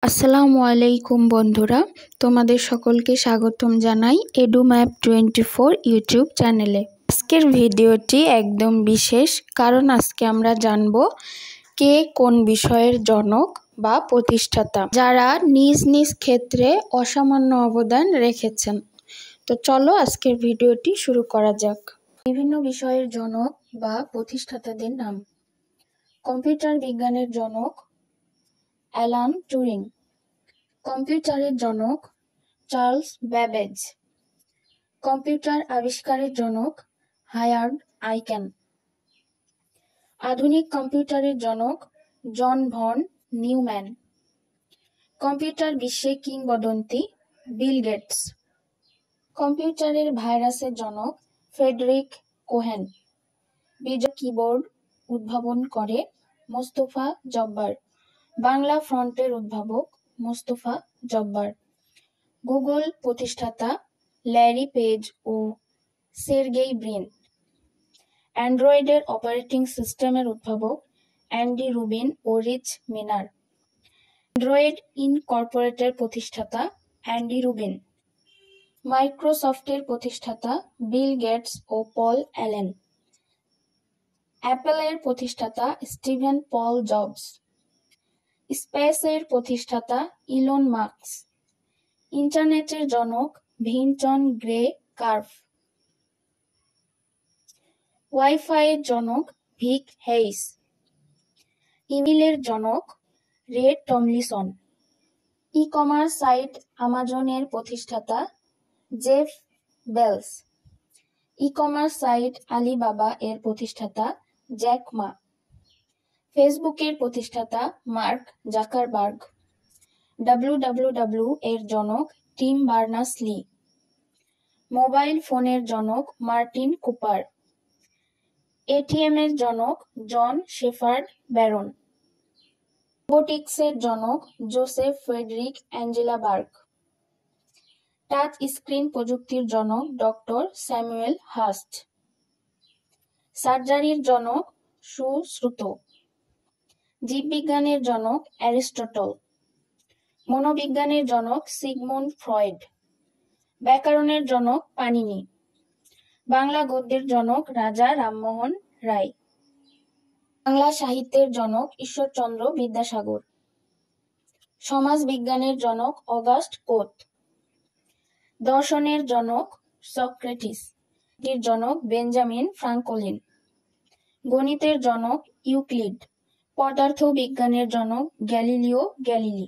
আসসালামু আলাইকুম বন্ধুরা, তোমাদের সকলকে স্বাগতম জানাই এডুম্যাপ 24 ইউটিউব চ্যানেলে। আজকের ভিডিওটি একদম বিশেষ, কারণ আজকে আমরা জানব কে কোন বিষয়ের জনক বা প্রতিষ্ঠাতা, যারা নিজ নিজ ক্ষেত্রে অসামান্য অবদান রেখেছেন। তো চলো আজকের ভিডিওটি শুরু করা যাক। বিভিন্ন বিষয়ের জনক বা প্রতিষ্ঠাতাদের নাম। কম্পিউটার বিজ্ঞানের জনক অ্যালান টুরিং। কম্পিউটারের জনক চার্লস ব্যাবেজ। কম্পিউটার আবিষ্কারের জনক হায়ার্ড আইক্যান। আধুনিক কম্পিউটারের জনক জন ভন নিউম্যান। কম্পিউটার বিশ্বে কিংবদন্তি বিল গেটস। কম্পিউটারের ভাইরাসের জনক ফ্রেডরিক কোহেন। বিজয় কিবোর্ড উদ্ভাবন করে মোস্তফা জব্বার। বাংলা ফন্টের উদ্ভাবক মোস্তফা জব্বার। গুগল প্রতিষ্ঠাতা ল্যারি পেজ ও সের্গেই ব্রিন। অ্যান্ড্রয়েডের অপারেটিং সিস্টেমের উদ্ভাবক অ্যান্ডি রুবিন ও রিচ মিনার। অ্যান্ড্রয়েড ইনকর্পোরেটের প্রতিষ্ঠাতা অ্যান্ডি রুবিন। মাইক্রোসফটের প্রতিষ্ঠাতা বিল গেটস ও পল অ্যালেন। অ্যাপলের প্রতিষ্ঠাতা স্টিভেন পল জবস। স্পেসের প্রতিষ্ঠাতা ইলন মাস্ক। ইন্টারনেটের জনক ভিনটন গ্রে কার্ভ। ওয়াইফাইয়ের জনক ভিক হেইস। ইমেইলের জনক Ray Tomlinson. E commerce site আমাজনের প্রতিষ্ঠাতা Jeff Bezos. E commerce site Alibaba এর প্রতিষ্ঠাতা জ্যাক মা। ফেসবুকের প্রতিষ্ঠাতা মার্ক জাকারবার্গ। ডাব্লিউডাব্লিউডাব্লিউ এর জনক টিম বার্নার্স-লি। মোবাইল ফোনের জনক মার্টিন কুপার। এটিএম এর জনক জন শেফার্ড ব্যারন। রোবোটিক্সের জনক Joseph Frederick Engelberger. Touch screen প্রযুক্তির জনক ডক্টর স্যামুয়েল হাস্ট। সার্জারির জনক সুশ্রুত। জীববিজ্ঞানের জনক অ্যারিস্টটল। মনোবিজ্ঞানের জনক সিগমুন্ড ফ্রয়েড। ব্যাকরণের জনক পাণিনি। বাংলা গদ্যের জনক রাজা রামমোহন রায়। বাংলা সাহিত্যের জনক ঈশ্বরচন্দ্র বিদ্যাসাগর। সমাজ বিজ্ঞানের জনক অগাস্ট কোত। দর্শনের জনক সক্রেটিস। এর জনক বেঞ্জামিন ফ্রাঙ্কলিন। গণিতের জনক ইউক্লিড। পদার্থ বিজ্ঞানের জনক গ্যালিলিও গ্যালিলি।